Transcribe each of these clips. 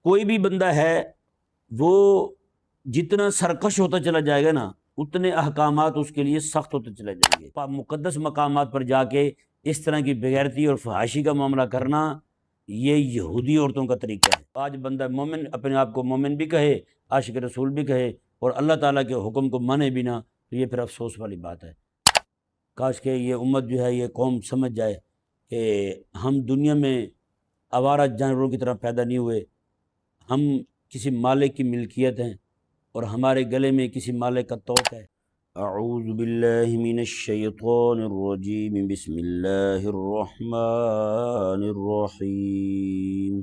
کوئی بھی بندہ ہے وہ جتنا سرکش ہوتا چلا جائے گا نا اتنے احکامات اس کے لیے سخت ہوتے چلے جائیں گے۔ مقدس مقامات پر جا کے اس طرح کی بغیرتی اور فحاشی کا معاملہ کرنا یہ یہودی عورتوں کا طریقہ ہے۔ آج بندہ مومن اپنے آپ کو مومن بھی کہے، عاشق رسول بھی کہے اور اللہ تعالیٰ کے حکم کو مانے بھی نہ، تو یہ پھر افسوس والی بات ہے۔ کاش کہ یہ امت جو ہے، یہ قوم سمجھ جائے کہ ہم دنیا میں آوارہ جانوروں کی طرح پیدا نہیں ہوئے، ہم کسی مالک کی ملکیت ہیں اور ہمارے گلے میں کسی مالک کا طوق ہے۔ اعوذ باللہ من الشیطان الرجیم، بسم اللہ الرحمن الرحیم۔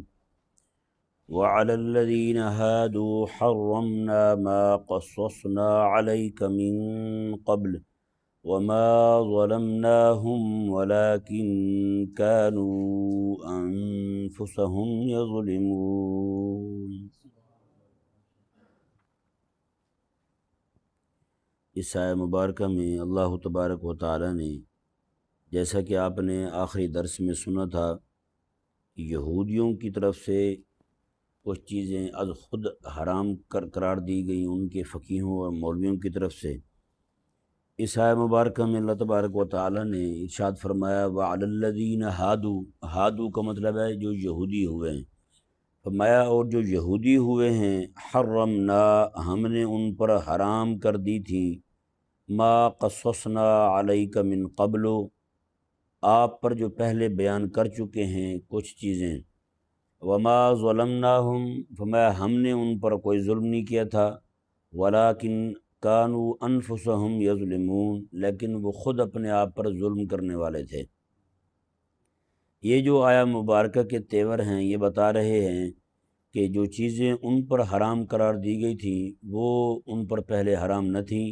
وعلى الذين هادوا حرمنا ما قصصنا عليك من قبل وما ظلمناهم ولكن كانوا أنفسهم يظلمون۔ اس آیہ مبارکہ میں اللہ تبارک و تعالی نے، جیسا کہ آپ نے آخری درس میں سنا تھا، یہودیوں کی طرف سے کچھ چیزیں از خود حرام قرار دی گئیں ان کے فقیہوں اور مولویوں کی طرف سے۔ اس آیہ مبارکہ میں اللہ تبارک و تعالی نے ارشاد فرمایا وَعَلَى الَّذِينَ ہادو کا مطلب ہے جو یہودی ہوئے ہیں۔ فرمایا اور جو یہودی ہوئے ہیں، حرمنا ہم نے ان پر حرام کر دی تھی، ما قصصنا علیک من قبل آپ پر جو پہلے بیان کر چکے ہیں کچھ چیزیں، وما ظلمناہم فرمایا ہم نے ان پر کوئی ظلم نہیں کیا تھا، ولیکن کانوا انفسہم یظلمون لیکن وہ خود اپنے آپ پر ظلم کرنے والے تھے۔ یہ جو آیہ مبارکہ کے تیور ہیں یہ بتا رہے ہیں کہ جو چیزیں ان پر حرام قرار دی گئی تھیں وہ ان پر پہلے حرام نہ تھیں،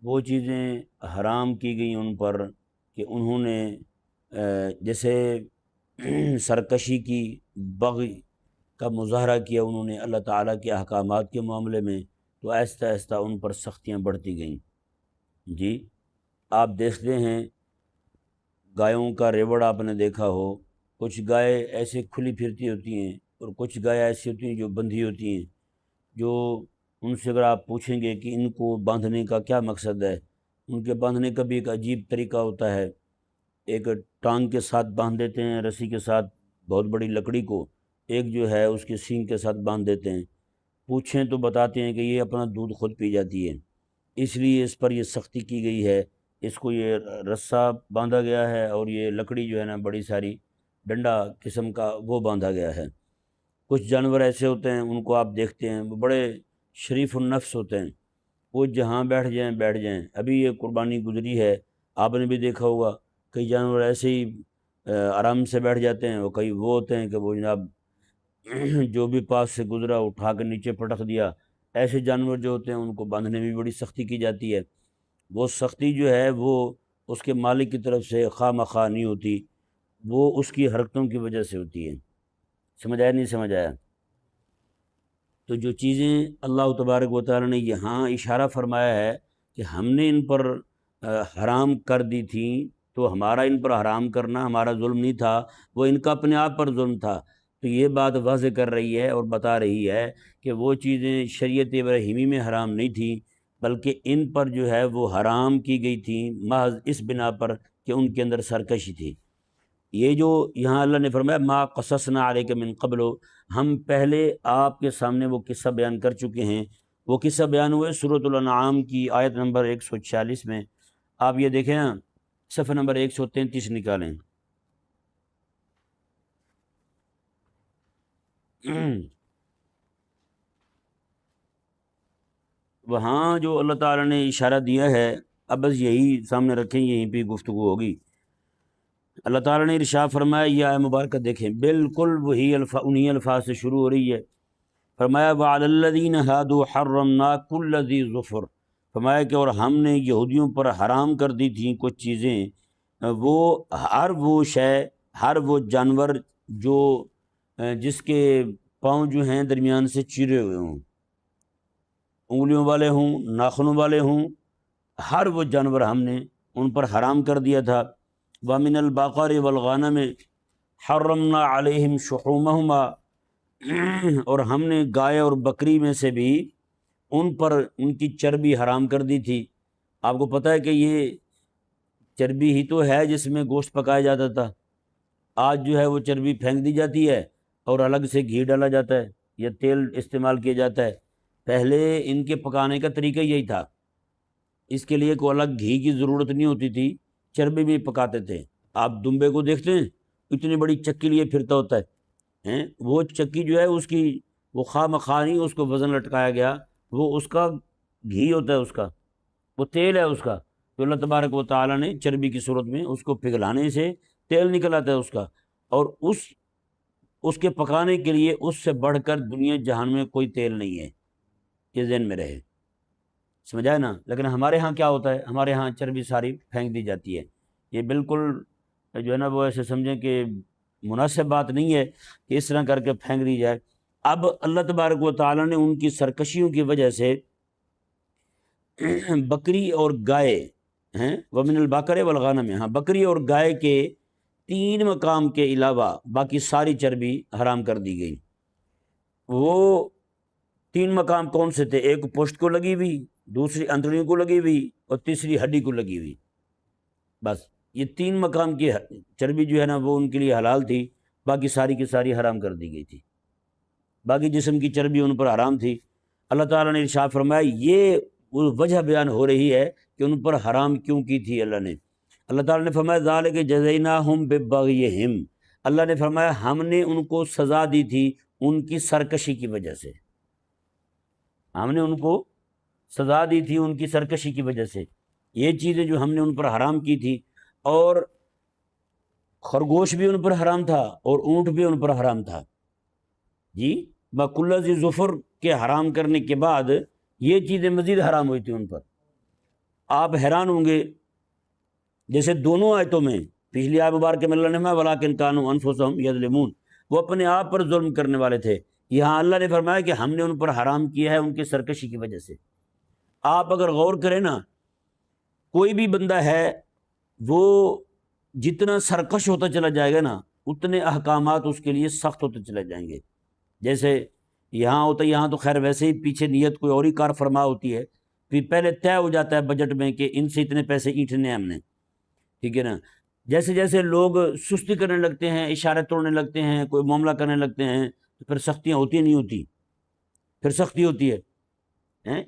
وہ چیزیں حرام کی گئیں ان پر کہ انہوں نے جیسے سرکشی کی، بغی کا مظاہرہ کیا انہوں نے اللہ تعالیٰ کے احکامات کے معاملے میں، تو آہستہ آہستہ ان پر سختیاں بڑھتی گئیں۔ جی آپ دیکھتے ہیں گایوں کا ریوڑ آپ نے دیکھا ہو، کچھ گائے ایسے کھلی پھرتی ہوتی ہیں اور کچھ گائے ایسی ہوتی ہیں جو بندھی ہوتی ہیں، جو ان سے اگر آپ پوچھیں گے کہ ان کو باندھنے کا کیا مقصد ہے، ان کے باندھنے کا بھی ایک عجیب طریقہ ہوتا ہے۔ ایک ٹانگ کے ساتھ باندھ دیتے ہیں، رسی کے ساتھ بہت بڑی لکڑی کو، ایک جو ہے اس کے سینگ کے ساتھ باندھ دیتے ہیں۔ پوچھیں تو بتاتے ہیں کہ یہ اپنا دودھ خود پی جاتی ہے، اس لیے اس پر یہ سختی کی گئی ہے، اس کو یہ رسہ باندھا گیا ہے اور یہ لکڑی جو ہے نا بڑی ساری ڈنڈا قسم کا وہ باندھا گیا ہے۔ کچھ جانور ایسے ہوتے ہیں ان کو آپ دیکھتے ہیں وہ بڑے شریف النفس ہوتے ہیں، وہ جہاں بیٹھ جائیں۔ ابھی یہ قربانی گزری ہے، آپ نے بھی دیکھا ہوگا کئی جانور ایسے ہی آرام سے بیٹھ جاتے ہیں، اور کئی وہ ہوتے ہیں کہ وہ جناب جو بھی پاس سے گزرا اٹھا کے نیچے پٹک دیا۔ ایسے جانور جو ہوتے ہیں ان کو باندھنے میں بڑی سختی کی جاتی ہے۔ وہ سختی جو ہے وہ اس کے مالک کی طرف سے خواہ مخواہ نہیں ہوتی، وہ اس کی حرکتوں کی وجہ سے ہوتی ہے۔ سمجھ آیا نہیں سمجھ آیا؟ تو جو چیزیں اللہ تبارک و تعالی نے یہاں اشارہ فرمایا ہے کہ ہم نے ان پر حرام کر دی تھیں، تو ہمارا ان پر حرام کرنا ہمارا ظلم نہیں تھا، وہ ان کا اپنے آپ پر ظلم تھا۔ تو یہ بات واضح کر رہی ہے اور بتا رہی ہے کہ وہ چیزیں شریعت ابراہیمی میں حرام نہیں تھیں، بلکہ ان پر جو ہے وہ حرام کی گئی تھیں محض اس بنا پر کہ ان کے اندر سرکشی تھی۔ یہ جو یہاں اللہ نے فرمایا ما قصصنا علیک من قبل، ہم پہلے آپ کے سامنے وہ قصہ بیان کر چکے ہیں۔ وہ قصہ بیان ہوئے سورۃ الانعام کی آیت نمبر 146 میں۔ آپ یہ دیکھیں نا، صفحہ نمبر 133 نکالیں۔ وہاں جو اللہ تعالیٰ نے اشارہ دیا ہے، اب بس یہی سامنے رکھیں، یہیں پہ گفتگو ہوگی۔ اللہ تعالیٰ نے ارشاد فرمایا، یہ آیہ مبارکہ دیکھیں، بالکل وہی انہی الفاظ سے شروع ہو رہی ہے۔ فرمایا وَعَلَى الَّذِينَ هَادُوا حَرَّمْنَا كُلَّ ذِي ظُفُرٍ، فرمایا کہ اور ہم نے یہودیوں پر حرام کر دی تھیں کچھ چیزیں، وہ ہر وہ شے، ہر وہ جانور جو جس کے پاؤں جو ہیں درمیان سے چیرے ہوئے ہوں، انگلیوں والے ہوں، ناخنوں والے ہوں، ہر وہ جانور ہم نے ان پر حرام کر دیا تھا۔ وَمِنَ الْبَقَرِ وَالْغَنَمِ حَرَّمْنَا عَلَيْهِمْ شُحُومَهُمَا، اور ہم نے گائے اور بکری میں سے بھی ان پر ان کی چربی حرام کر دی تھی۔ آپ کو پتہ ہے کہ یہ چربی ہی تو ہے جس میں گوشت پکایا جاتا تھا، آج جو ہے وہ چربی پھینک دی جاتی ہے اور الگ سے گھی ڈالا جاتا ہے یا تیل استعمال کیا جاتا ہے۔ پہلے ان کے پکانے کا طریقہ یہی تھا، اس کے لیے کوئی الگ گھی کی ضرورت نہیں ہوتی تھی، چربی میں پکاتے تھے۔ آپ دمبے کو دیکھتے ہیں، اتنی بڑی چکی لیے پھرتا ہوتا ہے، وہ چکی جو ہے اس کی وہ خواہ مخواہ نہیں اس کو وزن لٹکایا گیا، وہ اس کا گھی ہوتا ہے، اس کا وہ تیل ہے، اس کا تو اللہ تبارک و تعالیٰ نے چربی کی صورت میں اس کو پگھلانے سے تیل نکل آتا ہے اس کا، اور اس کے پکانے کے لیے اس سے بڑھ کر دنیا جہان میں کوئی تیل نہیں ہے، یہ ذہن میں رہے، سمجھ آئے نا۔ لیکن ہمارے ہاں کیا ہوتا ہے، ہمارے ہاں چربی ساری پھینک دی جاتی ہے، یہ بالکل جو ہے نا وہ ایسے سمجھیں کہ مناسب بات نہیں ہے کہ اس طرح کر کے پھینک دی جائے۔ اب اللہ تبارک و تعالیٰ نے ان کی سرکشیوں کی وجہ سے بکری اور گائے ومن البقر والغنم، ہاں بکری اور گائے کے 3 مقام کے علاوہ باقی ساری چربی حرام کر دی گئی۔ وہ 3 مقام کون سے تھے؟ ایک پشت کو لگی ہوئی، دوسری اندرونی کو لگی ہوئی، اور تیسری ہڈی کو لگی ہوئی۔ بس یہ 3 مقام کی چربی جو ہے نا وہ ان کے لیے حلال تھی، باقی ساری کی ساری حرام کر دی گئی تھی، باقی جسم کی چربی ان پر حرام تھی۔ اللہ تعالیٰ نے ارشاد فرمایا، یہ وجہ بیان ہو رہی ہے کہ ان پر حرام کیوں کی تھی اللہ نے۔ اللہ تعالیٰ نے فرمایا ذالک جزیناہم ببغیہم، اللہ نے فرمایا ہم نے ان کو سزا دی تھی ان کی سرکشی کی وجہ سے، ہم نے ان کو سزا دی تھی ان کی سرکشی کی وجہ سے، یہ چیزیں جو ہم نے ان پر حرام کی تھی، اور خرگوش بھی ان پر حرام تھا اور اونٹ بھی ان پر حرام تھا جی، بکل ذی ظفر کے حرام کرنے کے بعد یہ چیزیں مزید حرام ہوئی تھی ان پر۔ آپ حیران ہوں گے، جیسے دونوں آیتوں میں پچھلی آیت مبارکہ میں اللہ نے فرمایا وَلَٰكِنْ كَانُوا أَنفُسَهُمْ يَظْلِمُونَ، وہ اپنے آپ پر ظلم کرنے والے تھے، یہاں اللہ نے فرمایا کہ ہم نے ان پر حرام کیا ہے ان کی سرکشی کی وجہ سے۔ آپ اگر غور کریں نا، کوئی بھی بندہ ہے وہ جتنا سرکش ہوتا چلا جائے گا نا اتنے احکامات اس کے لیے سخت ہوتے چلے جائیں گے۔ جیسے یہاں ہوتا ہے، یہاں تو خیر ویسے ہی پیچھے نیت کوئی اور ہی کار فرما ہوتی ہے، پھر پہلے طے ہو جاتا ہے بجٹ میں کہ ان سے اتنے پیسے اینٹنے ہیں ہم نے، ٹھیک ہے نا۔ جیسے جیسے لوگ سستی کرنے لگتے ہیں، اشارے توڑنے لگتے ہیں، کوئی معاملہ کرنے لگتے ہیں، تو پھر سختیاں ہوتی نہیں ہوتی، پھر سختی ہوتی ہے،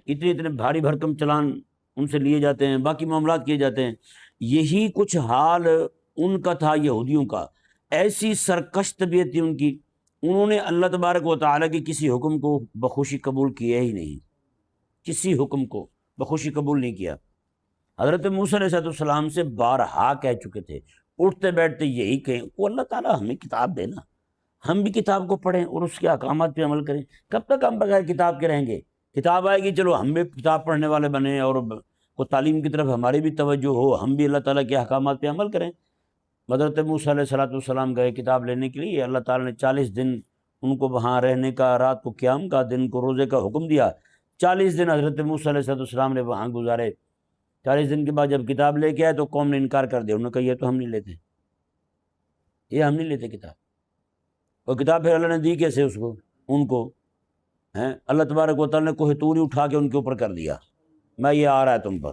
اتنے بھاری بھرکم چلان ان سے لیے جاتے ہیں، باقی معاملات کیے جاتے ہیں۔ یہی کچھ حال ان کا تھا، یہودیوں کا، ایسی سرکش طبیعت تھی ان کی، انہوں نے اللہ تبارک و تعالیٰ کے کسی حکم کو بخوشی قبول کیا ہی نہیں، کسی حکم کو بخوشی قبول نہیں کیا۔ حضرت موسیٰ علیہ السلام سے بارہا کہہ چکے تھے، اٹھتے بیٹھتے یہی کہیں، وہ اللہ تعالیٰ ہمیں کتاب دینا، ہم بھی کتاب کو پڑھیں اور اس کے احکامات پہ عمل کریں۔ کب تک ہم بغیر کتاب کے رہیں گے؟ کتاب آئے گی، چلو ہم بھی کتاب پڑھنے والے بنیں اور کو تعلیم کی طرف ہماری بھی توجہ ہو، ہم بھی اللہ تعالیٰ کے احکامات پہ عمل کریں۔ حضرت موسیٰ علیہ السلام گئے کتاب لینے کے لیے، اللہ تعالیٰ نے 40 دن ان کو وہاں رہنے کا، رات کو قیام کا، دن کو روزے کا حکم دیا۔ 40 دن حضرت موسیٰ علیہ السلام نے وہاں گزارے۔ 40 دن کے بعد جب کتاب لے کے آئے تو قوم نے انکار کر دیا، انہوں نے کہا یہ تو ہم نہیں لیتے، یہ ہم نہیں لیتے کتاب۔ اور کتاب پھر اللہ نے دی کیسے اس کو، ان کو اللہ تبارک و تعالیٰ نے کوہ طور اٹھا کے ان کے اوپر کر دیا، میں یہ آ رہا ہے تم پر۔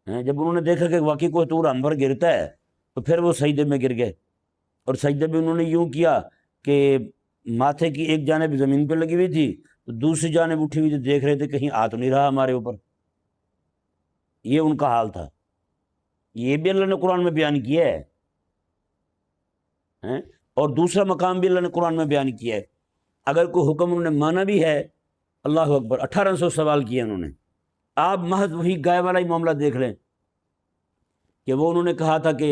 جب انہوں نے دیکھا کہ واقعی کوہ طور ہم پر گرتا ہے تو پھر وہ سجدے میں گر گئے، اور سجدے بھی انہوں نے یوں کیا کہ ماتھے کی ایک جانب زمین پہ لگی ہوئی تھی تو دوسری جانب اٹھی ہوئی تھی، دیکھ رہے تھے کہیں آ تو نہیں رہا ہمارے اوپر، یہ ان کا حال تھا۔ یہ بھی اللہ نے قرآن میں بیان کیا ہے، اور دوسرا مقام بھی اللہ نے قرآن میں بیان کیا ہے۔ اگر کوئی حکم انہوں نے مانا بھی ہے، اللہ اکبر، 1800 سوال کیے انہوں نے۔ آپ محض وہی گائے والا ہی معاملہ دیکھ لیں کہ وہ انہوں نے کہا تھا کہ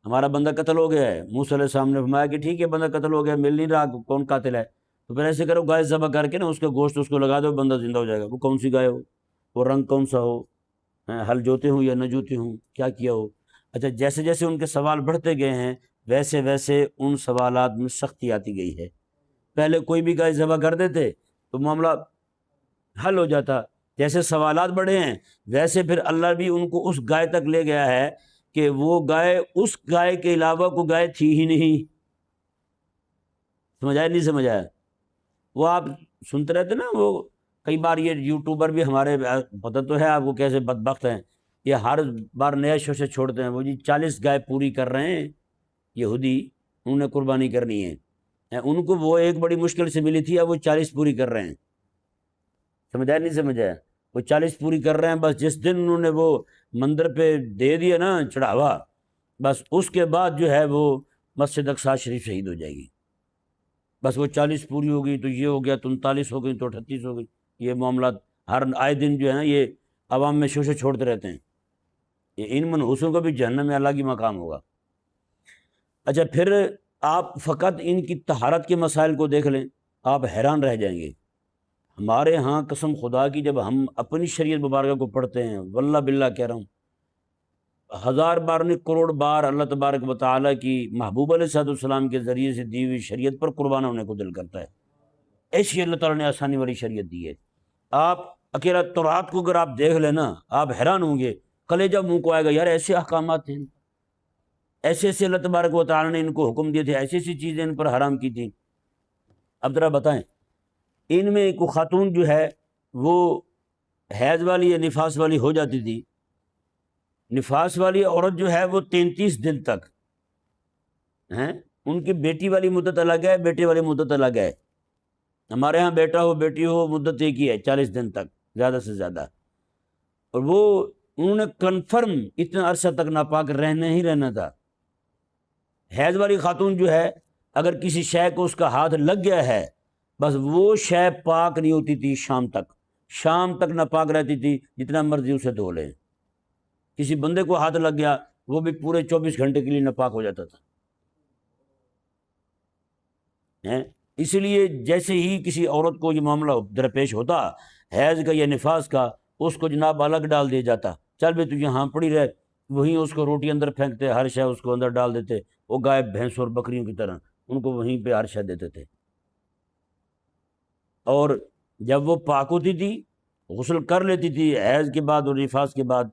ہمارا بندہ قتل ہو گیا ہے، موسیٰ علیہ السلام نے فرمایا کہ ٹھیک ہے بندہ قتل ہو گیا، مل نہیں رہا کون قاتل ہے، تو پھر ایسے کرو گائے ذبح کر کے نا اس کا گوشت اس کو لگا دو، بندہ زندہ ہو جائے گا۔ وہ کون سی گائے ہو، وہ رنگ کون سا ہو، ہل جوتے ہوں یا نہ جوتے ہوں، کیا کیا ہو۔ اچھا، جیسے جیسے ان کے سوال بڑھتے گئے ہیں ویسے ویسے ان سوالات میں سختی آتی گئی ہے۔ پہلے کوئی بھی گائے ذبح کر دیتے تو معاملہ حل ہو جاتا، جیسے سوالات بڑھے ہیں ویسے پھر اللہ بھی ان کو اس گائے تک لے گیا ہے کہ وہ گائے اس گائے کے علاوہ کوئی گائے تھی ہی نہیں، سمجھ آیا نہیں سمجھ آیا؟ وہ آپ سنتے رہتے نا، وہ کئی بار یہ یوٹیوبر بھی ہمارے، پتہ تو ہے آپ کو کیسے بدبخت ہیں، یہ ہر بار نیا شو سے چھوڑتے ہیں، وہ جی 40 گائے پوری کر رہے ہیں یہودی، انہوں نے قربانی کرنی ہے، ان کو وہ ایک بڑی مشکل سے ملی تھی، اب وہ 40 پوری کر رہے ہیں، سمجھ آیا نہیں سمجھ آیا؟ وہ 40 پوری کر رہے ہیں، بس جس دن انہوں نے وہ مندر پہ دے دیا نا چڑھاوا، بس اس کے بعد جو ہے وہ مسجد اقصی شریف شہید ہو جائے گی، بس وہ 40 پوری ہو گئی تو یہ ہو گیا، 39 ہو گئی تو 38 ہو گئی، یہ معاملات ہر آئے دن جو ہے نا یہ عوام میں شوشے چھوڑتے رہتے ہیں، یہ ان منحوسوں کا بھی جہنم میں الگ ہی مقام ہوگا۔ اچھا، پھر آپ فقط ان کی طہارت کے مسائل کو دیکھ لیں، آپ حیران رہ جائیں گے۔ ہمارے ہاں قسم خدا کی جب ہم اپنی شریعت مبارکہ کو پڑھتے ہیں، واللہ باللہ کہہ رہا ہوں، 1000 بار نہیں کروڑ بار اللہ تبارک و تعالیٰ کی محبوب علیہ الصلوۃ والسلام کے ذریعے سے دی ہوئی شریعت پر قربان ہونے کو دل کرتا ہے۔ ایسی اللہ تعالیٰ نے آسانی والی شریعت دی ہے۔ آپ اکیلا تورات کو اگر آپ دیکھ لیں نا، آپ حیران ہوں گے، کلیجہ منہ کو آئے گا، یار ایسے احکامات تھے، ایسے ایسے اللہ تبارک و تعالیٰ نے ان کو حکم دیے تھے، ایسی ایسی چیزیں ان پر حرام کی تھیں۔ اب ذرا بتائیں، ان میں کوئی خاتون جو ہے وہ حیض والی یا نفاس والی ہو جاتی تھی، نفاس والی عورت جو ہے وہ 33 دن تک ہیں، ان کی بیٹی والی مدت الگ ہے، بیٹے والی مدت الگ ہے۔ ہمارے ہاں بیٹا ہو بیٹی ہو مدت ایک ہی ہے، 40 دن تک زیادہ سے زیادہ، اور وہ انہوں نے کنفرم اتنا عرصہ تک ناپاک رہنا ہی رہنا تھا۔ حیض والی خاتون جو ہے اگر کسی شے کو اس کا ہاتھ لگ گیا ہے، بس وہ شے پاک نہیں ہوتی تھی شام تک ناپاک رہتی تھی، جتنا مرضی اسے دھو لیں۔ کسی بندے کو ہاتھ لگ گیا، وہ بھی پورے 24 گھنٹے کے لیے ناپاک ہو جاتا تھا۔ اس لیے جیسے ہی کسی عورت کو یہ معاملہ درپیش ہوتا حیض کا یا نفاس کا، اس کو جناب الگ ڈال دیا جاتا، چل بھائی تو یہاں پڑی رہ، وہیں اس کو روٹی اندر پھینکتے، ہر شے اس کو اندر ڈال دیتے، وہ گائے بھینس اور بکریوں کی طرح ان کو وہیں پہ ہر شے دیتے تھے۔ اور جب وہ پاک ہوتی تھی، غسل کر لیتی تھی حیض کے بعد اور نفاس کے بعد،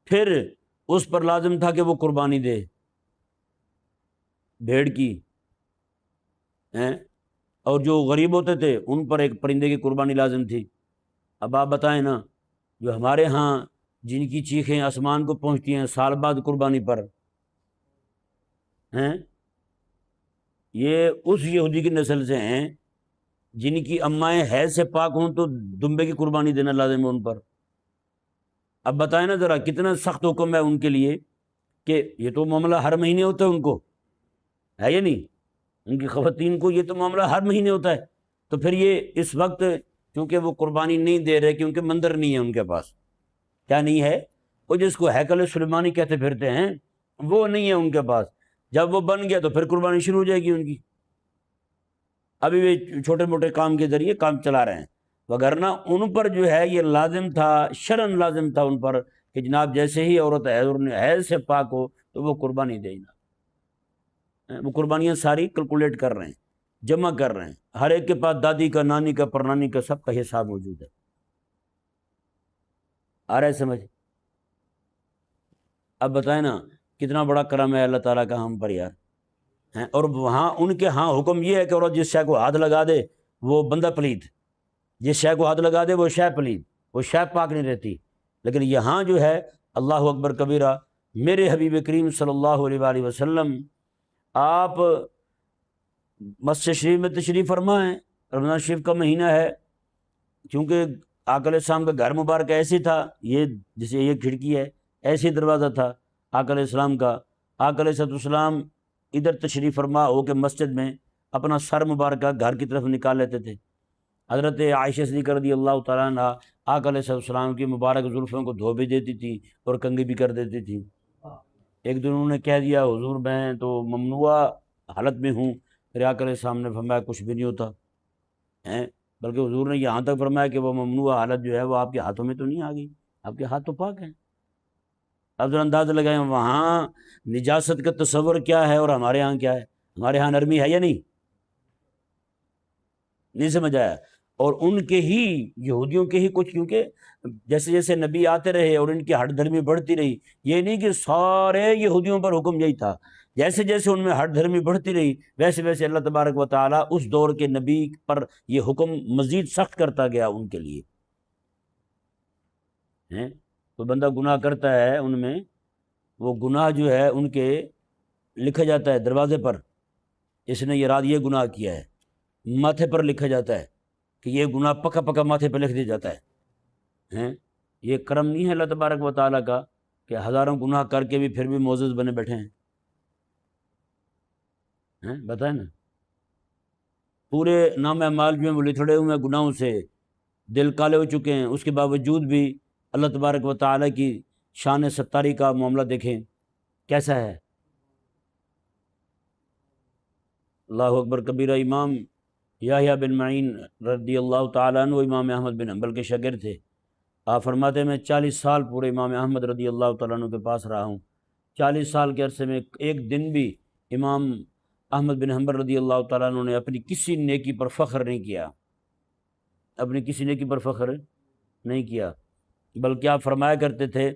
پھر اس پر لازم تھا کہ وہ قربانی دے بھیڑ کی، اور جو غریب ہوتے تھے ان پر ایک پرندے کی قربانی لازم تھی۔ اب آپ بتائیں نا، جو ہمارے ہاں جن کی چیخیں آسمان کو پہنچتی ہیں سال بعد قربانی پر، یہ اس یہودی کی نسل سے ہیں جن کی امائیں حیض سے پاک ہوں تو دمبے کی قربانی دینا لازم ہے ان پر۔ اب بتائیں نا ذرا کتنا سخت حکم ہے ان کے لیے، کہ یہ تو معاملہ ہر مہینے ہوتا ہے، ان کو ہے یا نہیں، ان کی خواتین کو یہ تو معاملہ ہر مہینے ہوتا ہے، تو پھر یہ اس وقت کیونکہ وہ قربانی نہیں دے رہے، کیونکہ مندر نہیں ہے ان کے پاس، کیا نہیں ہے، وہ جس کو ہیکل سلیمانی کہتے پھرتے ہیں وہ نہیں ہے ان کے پاس، جب وہ بن گیا تو پھر قربانی شروع ہو جائے گی ان کی۔ ابھی وہ چھوٹے موٹے کام کے ذریعے کام چلا رہے ہیں، وگرنہ ان پر جو ہے یہ لازم تھا، شرعاً لازم تھا ان پر کہ جناب جیسے ہی عورت حیض سے پاک ہو تو وہ قربانی دے گا۔ وہ قربانیاں ساری کیلکولیٹ کر رہے ہیں، جمع کر رہے ہیں، ہر ایک کے پاس دادی کا، نانی کا، پرنانی کا، سب کا حساب موجود ہے۔ آ رہا ہے سمجھ؟ اب بتائیں نا کتنا بڑا کرم ہے اللہ تعالیٰ کا ہم پر یار۔ اور وہاں ان کے ہاں حکم یہ ہے کہ عورت جس شے کو ہاتھ لگا دے وہ بندہ پلید، جس شے کو ہاتھ لگا دے وہ شے پلید، وہ شے پاک نہیں رہتی۔ لیکن یہاں جو ہے اللہ اکبر کبیرہ، میرے حبیب کریم صلی اللہ علیہ وآلہ وسلم آپ مسجد شریف میں تشریف فرما ہیں، رمضان شریف کا مہینہ ہے، چونکہ آقا علیہ السلام کا گھر مبارک ایسے تھا، یہ جسے یہ کھڑکی ہے ایسے دروازہ تھا آقا علیہ السلام کا، آقا علیہ السلام ادھر تشریف فرما ہو کے مسجد میں اپنا سر مبارکہ گھر کی طرف نکال لیتے تھے۔ حضرت عائشہ صدیقہ رضی اللہ تعالیٰ عنہ آقا علیہ السلام کی مبارک زلفوں کو دھو بھی دیتی تھی اور کنگھی بھی کر دیتی تھی۔ ایک دن انہوں نے کہہ دیا حضور میں تو ممنوع حالت میں ہوں، پھر آقا علیہ السلام نے فرمایا کچھ بھی نہیں ہوتا ہے، بلکہ حضور نے یہاں تک فرمایا کہ وہ ممنوع حالت جو ہے وہ آپ کے ہاتھوں میں تو نہیں آ گئی، آپ کے ہاتھ تو پاک ہیں۔ اب ذرا اندازہ لگائیں وہاں نجاست کا تصور کیا ہے اور ہمارے ہاں کیا ہے، ہمارے ہاں نرمی ہے یا نہیں سمجھ آیا؟ اور ان کے ہی یہودیوں کے ہی کچھ، کیونکہ جیسے جیسے نبی آتے رہے اور ان کی ہٹ دھرمی بڑھتی رہی، یہ نہیں کہ سارے یہودیوں پر حکم یہی تھا، جیسے جیسے ان میں ہٹ دھرمی بڑھتی رہی ویسے ویسے اللہ تبارک و تعالیٰ اس دور کے نبی پر یہ حکم مزید سخت کرتا گیا ان کے لیے۔ کوئی بندہ گناہ کرتا ہے ان میں، وہ گناہ جو ہے ان کے لکھا جاتا ہے دروازے پر، اس نے یہ رات یہ گناہ کیا ہے، ماتھے پر لکھا جاتا ہے کہ یہ گناہ پکا پکا ماتھے پہ لکھ دیا جاتا ہے۔ یہ کرم نہیں ہے اللہ تبارک و تعالیٰ کا کہ ہزاروں گناہ کر کے بھی پھر بھی معزز بنے بیٹھے ہیں؟ بتائیں نا، پورے نام اعمال جو ہیں وہ لتھڑے ہوئے ہیں گناہوں سے، دل کالے ہو چکے ہیں، اس کے باوجود بھی اللہ تبارک و تعالیٰ کی شان ستاری کا معاملہ دیکھیں کیسا ہے۔ اللہ اکبر کبیرہ۔ امام یحییٰ بن معین رضی اللہ تعالیٰ عنہ امام احمد بن حنبل کے شاگرد تھے۔ آپ فرماتے ہیں میں 40 سال پورے امام احمد رضی اللہ تعالیٰ عنہ کے پاس رہا ہوں، 40 سال کے عرصے میں ایک دن بھی امام احمد بن حنبل رضی اللہ تعالیٰ عنہ نے اپنی کسی نیکی پر فخر نہیں کیا، اپنی کسی نیکی پر فخر نہیں کیا، بلکہ آپ فرمایا کرتے تھے،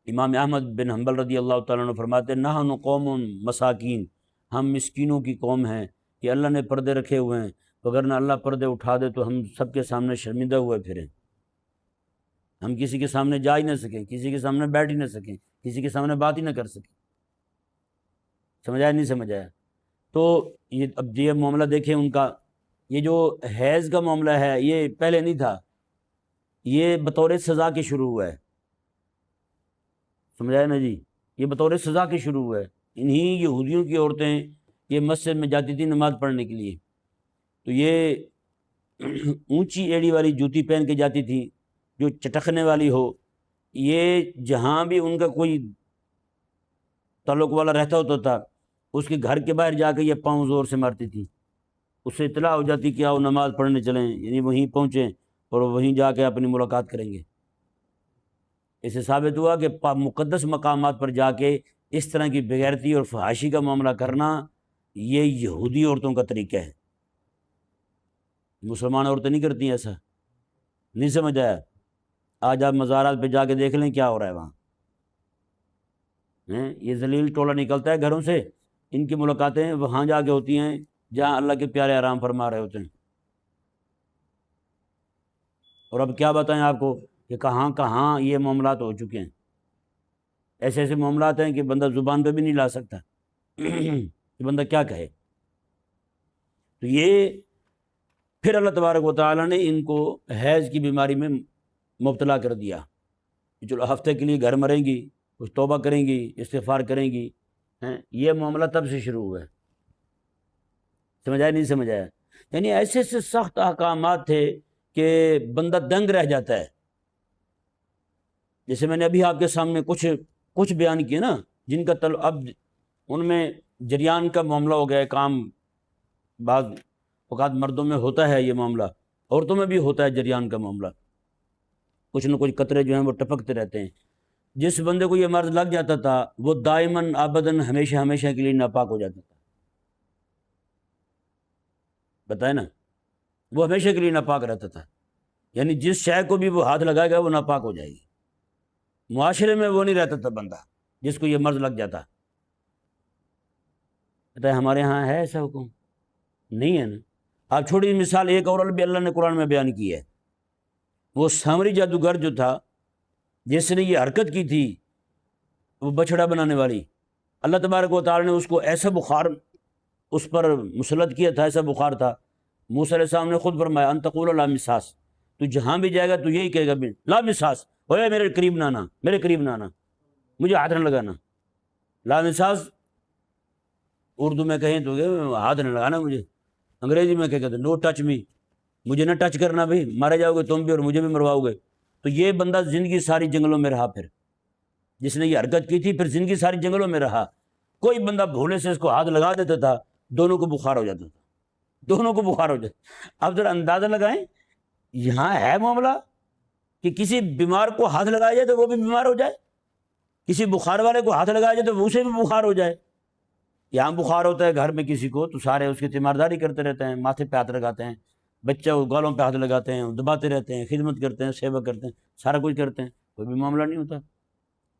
امام احمد بن حنبل رضی اللہ تعالیٰ عنہ فرماتے ہیں نحن قوم مساکین، ہم مسکینوں کی قوم ہیں کہ اللہ نے پردے رکھے ہوئے ہیں، وگرنہ اللہ پردے اٹھا دے تو ہم سب کے سامنے شرمندہ ہوئے پھریں، ہم کسی کے سامنے جا ہی نہ سکیں، کسی کے سامنے بیٹھ ہی نہ سکیں، کسی کے سامنے بات ہی نہ کر سکیں۔ سمجھ آیا نہیں سمجھ آیا؟ تو یہ معاملہ دیکھیں ان کا، یہ جو حیض کا معاملہ ہے یہ پہلے نہیں تھا، یہ بطور سزا کے شروع ہوا ہے، سمجھایا نا جی، یہ بطور سزا کے شروع ہوا ہے۔ انہی یہودیوں کی عورتیں یہ مسجد میں جاتی تھی نماز پڑھنے کے لیے، تو یہ اونچی ایڑی والی جوتی پہن کے جاتی تھی جو چٹکنے والی ہو، یہ جہاں بھی ان کا کوئی تعلق والا رہتا ہوتا تھا اس کے گھر کے باہر جا کے یہ پاؤں زور سے مارتی تھی، اس سے اطلاع ہو جاتی کہ آؤ نماز پڑھنے چلیں، یعنی وہیں پہنچیں اور وہیں جا کے اپنی ملاقات کریں گے۔ اس سے ثابت ہوا کہ مقدس مقامات پر جا کے اس طرح کی بغیرتی اور فحاشی کا معاملہ کرنا یہ یہودی عورتوں کا طریقہ ہے، مسلمان عورتیں نہیں کرتی ایسا، نہیں سمجھ آیا؟ آج آپ مزارات پہ جا کے دیکھ لیں کیا ہو رہا ہے وہاں، یہ ذلیل ٹولہ نکلتا ہے گھروں سے، ان کی ملاقاتیں وہاں جا کے ہوتی ہیں جہاں اللہ کے پیارے آرام فرما رہے ہوتے ہیں۔ اور اب کیا بتائیں آپ کو کہ کہاں کہاں یہ معاملات ہو چکے ہیں، ایسے ایسے معاملات ہیں کہ بندہ زبان پہ بھی نہیں لا سکتا کہ بندہ کیا کہے۔ تو یہ پھر اللہ تبارک و تعالیٰ نے ان کو حیض کی بیماری میں مبتلا کر دیا، چلو ہفتے کے لیے گھر مریں گی، کچھ توبہ کریں گی، استغفار کریں گی، یہ معاملہ تب سے شروع ہوا ہے۔ سمجھ آیا نہیں سمجھ آیا؟ یعنی ایسے ایسے سخت احکامات تھے کہ بندہ دنگ رہ جاتا ہے۔ جیسے میں نے ابھی آپ کے سامنے کچھ بیان کیے نا، جن کا اب ان میں جریان کا معاملہ ہو گیا ہے، کام بعض اوقات مردوں میں ہوتا ہے یہ معاملہ، عورتوں میں بھی ہوتا ہے جریان کا معاملہ، کچھ نہ کچھ قطرے جو ہیں وہ ٹپکتے رہتے ہیں۔ جس بندے کو یہ مرض لگ جاتا تھا وہ دائماً ابداً ہمیشہ ہمیشہ کے لیے ناپاک ہو جاتا تھا، بتائے نا، وہ ہمیشہ کے لیے ناپاک رہتا تھا، یعنی جس شے کو بھی وہ ہاتھ لگائے گا وہ ناپاک ہو جائے گی۔ معاشرے میں وہ نہیں رہتا تھا بندہ جس کو یہ مرض لگ جاتا۔ بتائے ہمارے ہاں ہے ایسا حکم؟ نہیں ہے نا۔ آپ چھوٹی مثال ایک اور بھی اللہ نے قرآن میں بیان کی ہے، وہ سامری جادوگر جو تھا جس نے یہ حرکت کی تھی، وہ بچھڑا بنانے والی، اللہ تبارک و تعالی نے اس کو ایسا بخار اس پر مسلط کیا تھا، ایسا بخار تھا، موسیٰ علیہ السلام نے خود فرمایا ان تقول لا مساس، تو جہاں بھی جائے گا تو یہی کہے گا لا مساس، اوے میرے قریب نہ آنا، میرے قریب نہ آنا، مجھے ہاتھ نہ لگانا۔ لا مساس اردو میں کہیں تو ہاتھ نہ لگانا مجھے، انگریزی میں کہتے ہیں نو ٹچ می، مجھے نہ ٹچ کرنا بھائی، مارے جاؤ گے تم بھی اور مجھے بھی مرواؤ گے۔ تو یہ بندہ زندگی ساری جنگلوں میں رہا، پھر جس نے یہ حرکت کی تھی پھر زندگی ساری جنگلوں میں رہا، کوئی بندہ بھولے سے اس کو ہاتھ لگا دیتا تھا، دونوں کو بخار ہو جاتا تھا، دونوں کو بخار ہو جاتا۔ اب ذرا اندازہ لگائیں یہاں ہے معاملہ کہ کسی بیمار کو ہاتھ لگایا جائے تو وہ بھی بیمار ہو جائے، کسی بخار والے کو ہاتھ لگایا جائے تو اسے بھی بخار ہو جائے۔ یہاں بخار ہوتا ہے گھر میں کسی کو تو سارے اس کی تیمارداری کرتے رہتے ہیں، ماتھے پہ ہاتھ لگاتے ہیں، بچہ گالوں پہ ہاتھ لگاتے ہیں، دباتے رہتے ہیں، خدمت کرتے ہیں، سیوا کرتے ہیں، سارا کچھ کرتے ہیں، کوئی بھی معاملہ نہیں ہوتا۔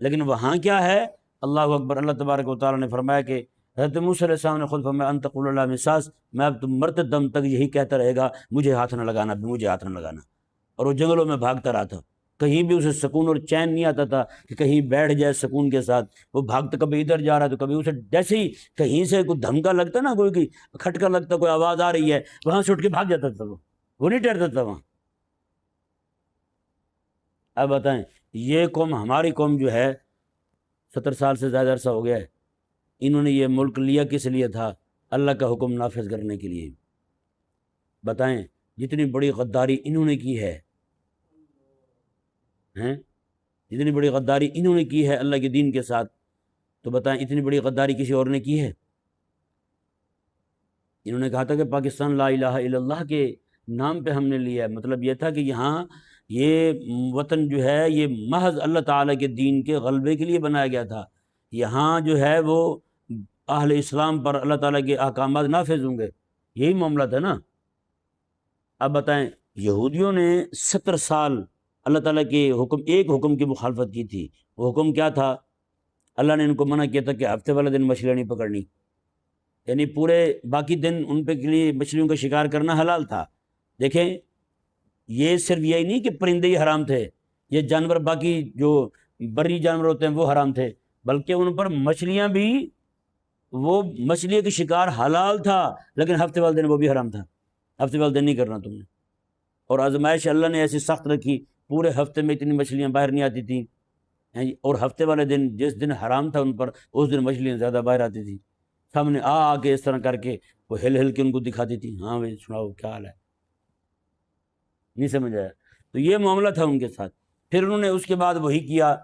لیکن وہاں کیا ہے اللہ اکبر۔ اللہ تبارک و تعالیٰ نے فرمایا کہ حضرت موسیٰ علیہ السلام نے خود فرمایا ان تقول لا مساس، میں اب تم مرتے دم تک یہی کہتا رہے گا مجھے ہاتھ نہ لگانا، مجھے ہاتھ نہ لگانا۔ اور وہ جنگلوں میں بھاگتا رہا تھا، کہیں بھی اسے سکون اور چین نہیں آتا تھا کہ کہیں بیٹھ جائے سکون کے ساتھ۔ وہ بھاگتا کبھی ادھر جا رہا تو کبھی اسے جیسے ہی کہیں سے کوئی دھمکا لگتا نا، کوئی کی کھٹکا لگتا، کوئی آواز آ رہی ہے، وہاں سے اٹھ کے بھاگ جاتا تھا، وہ نہیں ٹھہرتا تھا وہاں۔ اب بتائیں یہ قوم، ہماری قوم جو ہے 70 سال سے زیادہ عرصہ ہو گیا ہے، انہوں نے یہ ملک لیا کس لیے تھا؟ اللہ کا حکم نافذ کرنے کے لیے۔ بتائیں جتنی بڑی غداری انہوں نے کی ہے، جتنی بڑی غداری انہوں نے کی ہے اللہ کے دین کے ساتھ، تو بتائیں اتنی بڑی غداری کسی اور نے کی ہے؟ انہوں نے کہا تھا کہ پاکستان لا الہ الا اللہ کے نام پہ ہم نے لیا ہے، مطلب یہ تھا کہ یہاں یہ وطن جو ہے یہ محض اللہ تعالیٰ کے دین کے غلبے کے لیے بنایا گیا تھا، یہاں جو ہے وہ اہل اسلام پر اللہ تعالیٰ کے احکامات نافذ ہوں گے، یہی معاملہ تھا نا۔ اب بتائیں یہودیوں نے 70 سال اللہ تعالیٰ کے ایک حکم کی مخالفت کی تھی۔ وہ حکم کیا تھا؟ اللہ نے ان کو منع کیا تھا کہ ہفتے والے دن مچھلیاں نہیں پکڑنی، یعنی پورے باقی دن ان پہ کے لیے مچھلیوں کا شکار کرنا حلال تھا۔ دیکھیں یہ صرف یہی نہیں کہ پرندے ہی حرام تھے، یہ جانور باقی جو بری جانور ہوتے ہیں وہ حرام تھے، بلکہ ان پر مچھلیاں بھی، وہ مچھلی کا شکار حلال تھا لیکن ہفتے والے دن وہ بھی حرام تھا، ہفتے والے دن نہیں کرنا تم نے۔ اور آزمائش اللہ نے ایسی سخت رکھی، پورے ہفتے میں اتنی مچھلیاں باہر نہیں آتی تھیں، اور ہفتے والے دن جس دن حرام تھا ان پر اس دن مچھلیاں زیادہ باہر آتی تھیں، سامنے آ کے اس طرح کر کے وہ ہل کے ان کو دکھاتی تھی، ہاں بھائی سناؤ کیا حال ہے، نہیں سمجھ آیا؟ تو یہ معاملہ تھا ان کے ساتھ۔ پھر انہوں نے اس کے بعد وہی کیا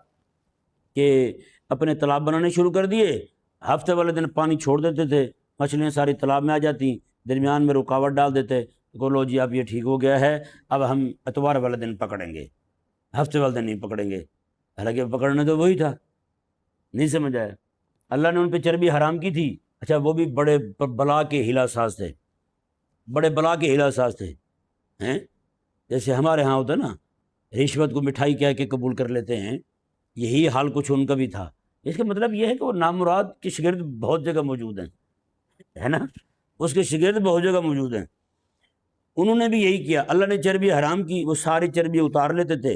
کہ اپنے تالاب بنانے شروع کر دیے، ہفتے والے دن پانی چھوڑ دیتے تھے، مچھلیاں ساری تالاب میں آ جاتی، درمیان میں رکاوٹ ڈال دیتے کہ لو جی اب یہ ٹھیک ہو گیا ہے، اب ہم اتوار والے دن پکڑیں گے، ہفتے والے دن نہیں پکڑیں گے، حالانکہ پکڑنا تو وہی تھا، نہیں سمجھ آیا؟ اللہ نے ان پہ چربی حرام کی تھی، اچھا وہ بھی بڑے بلا کے ہلا ساز تھے، بڑے بلا کے ہلا ساز تھے، جیسے ہمارے ہاں ہوتا نا رشوت کو مٹھائی کہہ کے قبول کر لیتے ہیں، یہی حال کچھ ان کا بھی تھا۔ اس کا مطلب یہ ہے کہ وہ نامراد کے شاگرد بہت جگہ موجود ہیں، ہے نا، اس کے شاگرد بہت جگہ موجود ہیں۔ انہوں نے بھی یہی کیا، اللہ نے چربی حرام کی، وہ ساری چربی اتار لیتے تھے،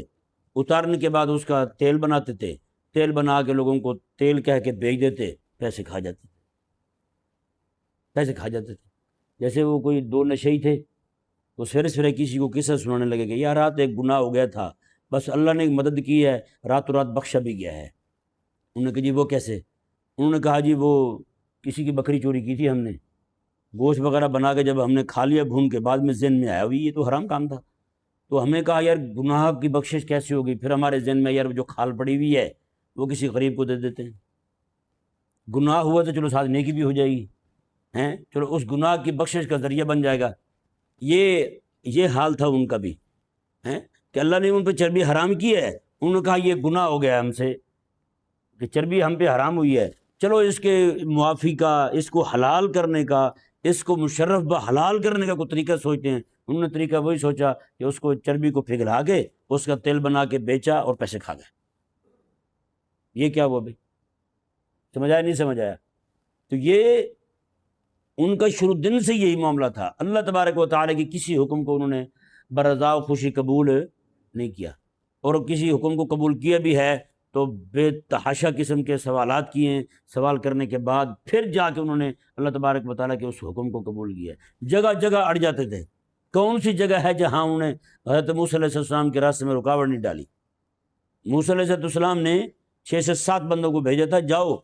اتارنے کے بعد اس کا تیل بناتے تھے، تیل بنا کے لوگوں کو تیل کہہ کے بیچ دیتے، پیسے کھا جاتے تھے، پیسے کھا جاتے تھے۔ جیسے وہ کوئی دو نشئی تھے، وہ سویرے سویرے کسی کو قصہ سنانے لگے کہ یار رات ایک گناہ ہو گیا تھا، بس اللہ نے مدد کی ہے، راتوں رات بخشا بھی گیا ہے۔ انہوں نے کہا جی وہ کیسے؟ انہوں نے کہا جی وہ کسی کی بکری چوری کی تھی ہم نے، گوشت وغیرہ بنا کے جب ہم نے کھا لیا بھون کے، بعد میں ذہن میں آیا ہوئی یہ تو حرام کام تھا، تو ہمیں کہا یار گناہ کی بخشش کیسے ہوگی؟ پھر ہمارے ذہن میں یار جو کھال پڑی ہوئی ہے وہ کسی غریب کو دے دیتے ہیں، گناہ ہوا تو چلو ساتھ نیکی بھی ہو جائے گی، چلو اس گناہ کی بخشش کا ذریعہ بن جائے گا۔ یہ حال تھا ان کا بھی، کہ اللہ نے ان پہ چربی حرام کی ہے، انہوں نے کہا یہ گناہ ہو گیا ہم سے کہ چربی ہم پہ حرام ہوئی ہے، چلو اس کے معافی کا، اس کو حلال کرنے کا، اس کو مشرف بحلال کرنے کا کوئی طریقہ سوچتے ہیں۔ انہوں نے طریقہ وہی سوچا کہ اس کو چربی کو پگھلا کے اس کا تیل بنا کے بیچا اور پیسے کھا گئے۔ یہ کیا ہوا بھائی؟ سمجھ آیا نہیں سمجھ آیا؟ تو یہ ان کا شروع دن سے یہی معاملہ تھا، اللہ تبارک و تعالیٰ کی کسی حکم کو انہوں نے برضا و خوشی قبول نہیں کیا، اور کسی حکم کو قبول کیا بھی ہے تو بے تحاشا قسم کے سوالات کیے ہیں، سوال کرنے کے بعد پھر جا کے انہوں نے اللہ تبارک و تعالیٰ کے اس حکم کو قبول کیا۔ جگہ جگہ اڑ جاتے تھے، کون سی جگہ ہے جہاں انہوں نے حضرت موسیٰ علیہ السلام کے راستے میں رکاوٹ نہیں ڈالی؟ موسیٰ علیہ السلام نے 6 سے 7 بندوں کو بھیجا تھا، جاؤ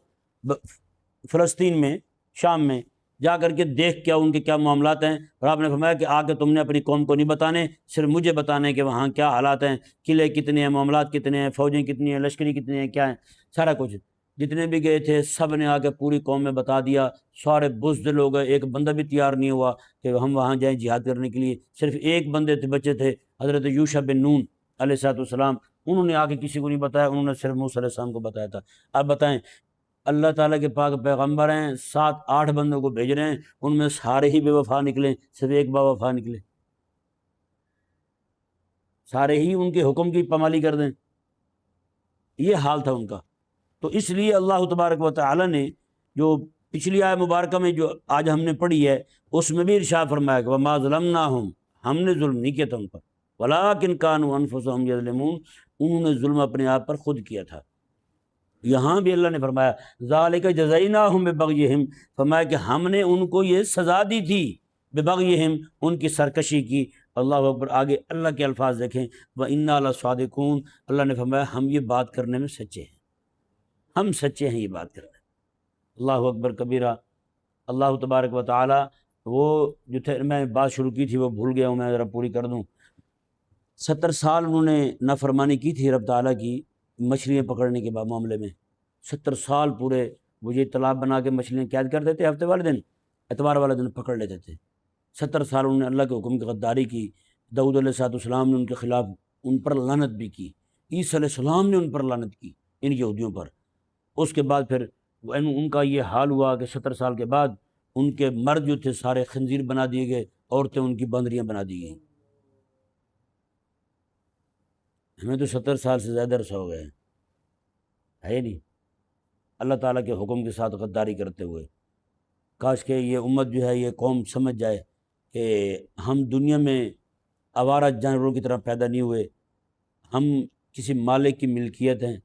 فلسطین میں، شام میں جا کر کے دیکھ کیا ان کے کیا معاملات ہیں، اور آپ نے فرمایا کہ آ کے تم نے اپنی قوم کو نہیں بتانے، صرف مجھے بتانے کہ وہاں کیا حالات ہیں، قلعے کتنے ہیں، معاملات کتنے ہیں، فوجیں کتنی ہیں، لشکری کتنے ہیں، کیا ہیں، سارا کچھ۔ جتنے بھی گئے تھے سب نے آ کے پوری قوم میں بتا دیا، سارے بزدل ہو گئے، ایک بندہ بھی تیار نہیں ہوا کہ ہم وہاں جائیں جہاد کرنے کے لیے، صرف ایک بندے تھے بچے تھے حضرت یوشع بن نون علیہ السلام، انہوں نے آ کے کسی کو نہیں بتایا، انہوں نے صرف موسیٰ علیہ السلام کو بتایا تھا۔ اب بتائیں اللہ تعالیٰ کے پاک پیغمبر ہیں، 7-8 بندوں کو بھیج رہے ہیں، ان میں سارے ہی بے وفا نکلے، صرف ایک با وفا نکلے، سارے ہی ان کے حکم کی پامالی کر دیں، یہ حال تھا ان کا۔ تو اس لیے اللہ تبارک و تعالی نے جو پچھلی آیت مبارکہ میں جو آج ہم نے پڑھی ہے اس میں بھی ارشاد فرمایا کہ وما ظلمناہم، ہم نے ظلم نہیں کیا تھا ان پر، ولکن کانوا انفسہم یظلمون، انہوں نے ظلم اپنے آپ پر خود کیا تھا۔ یہاں بھی اللہ نے فرمایا ذالک جزیناہم ببغیہم، فرمایا کہ ہم نے ان کو یہ سزا دی تھی ببغیہم، ان کی سرکشی کی۔ اللہ اکبر، آگے اللہ کے الفاظ دیکھیں، وَإِنَّا لَصَادِقُونَ، اللہ نے فرمایا ہم یہ بات کرنے میں سچے ہیں، ہم سچے ہیں یہ بات کرنے میں۔ اللہ اکبر کبیرہ۔ اللہ تبارک و تعالی، وہ جو تھے میں بات شروع کی تھی وہ بھول گیا ہوں، میں ذرا پوری کر دوں۔ 70 سال انہوں نے نافرمانی کی تھی رب تعالیٰ کی مچھلیاں پکڑنے کے معاملے میں، 70 سال پورے وہ یہ تالاب بنا کے مچھلیاں قید کر دیتے، ہفتے والے دن اتوار والے دن پکڑ لیتے تھے۔ 70 سال انہوں نے اللہ کے حکم کی غداری کی۔ داؤد علیہ السلام نے ان کے خلاف ان پر لعنت بھی کی، عیسیٰ علیہ السلام نے ان پر لعنت کی، ان یہودیوں پر۔ اس کے بعد پھر ان کا یہ حال ہوا کہ 70 سال کے بعد ان کے مرد جو تھے سارے خنزیر بنا دیے گئے، عورتیں ان کی بندریاں بنا دی گئیں۔ ہمیں تو 70 سال سے زیادہ عرصہ ہو گئے ہے نہیں، اللہ تعالیٰ کے حکم کے ساتھ غداری کرتے ہوئے۔ کاش کہ یہ امت جو ہے، یہ قوم سمجھ جائے کہ ہم دنیا میں آوارہ جانوروں کی طرح پیدا نہیں ہوئے، ہم کسی مالک کی ملکیت ہیں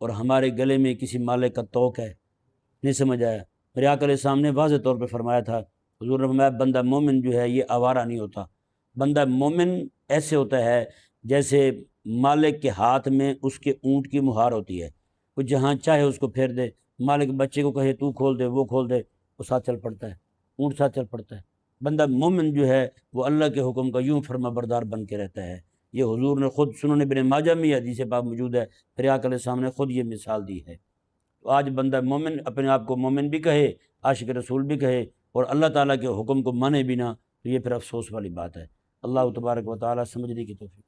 اور ہمارے گلے میں کسی مالک کا توق ہے۔ نہیں سمجھ آیا؟ میرے آقا علیہ السلام نے واضح طور پہ فرمایا تھا، حضور نے فرمایا بندہ مومن جو ہے یہ آوارہ نہیں ہوتا، بندہ مومن ایسے ہوتا ہے جیسے مالک کے ہاتھ میں اس کے اونٹ کی مہار ہوتی ہے، وہ جہاں چاہے اس کو پھیر دے، مالک بچے کو کہے تو کھول دے، وہ کھول دے، وہ ساتھ چل پڑتا ہے، اونٹ ساتھ چل پڑتا ہے۔ بندہ مومن جو ہے وہ اللہ کے حکم کا یوں فرما بردار بن کے رہتا ہے۔ یہ حضور نے خود سنن ابن ماجہ میں یہ حدیث پاک موجود ہے، پھر آقا علیہ السلام نے خود یہ مثال دی ہے۔ تو آج بندہ مومن اپنے آپ کو مومن بھی کہے، عاشق رسول بھی کہے، اور اللہ تعالیٰ کے حکم کو مانے بھی نہ، تو یہ پھر افسوس والی بات ہے۔ اللہ تبارک و تعالیٰ سمجھنے کی توفیق۔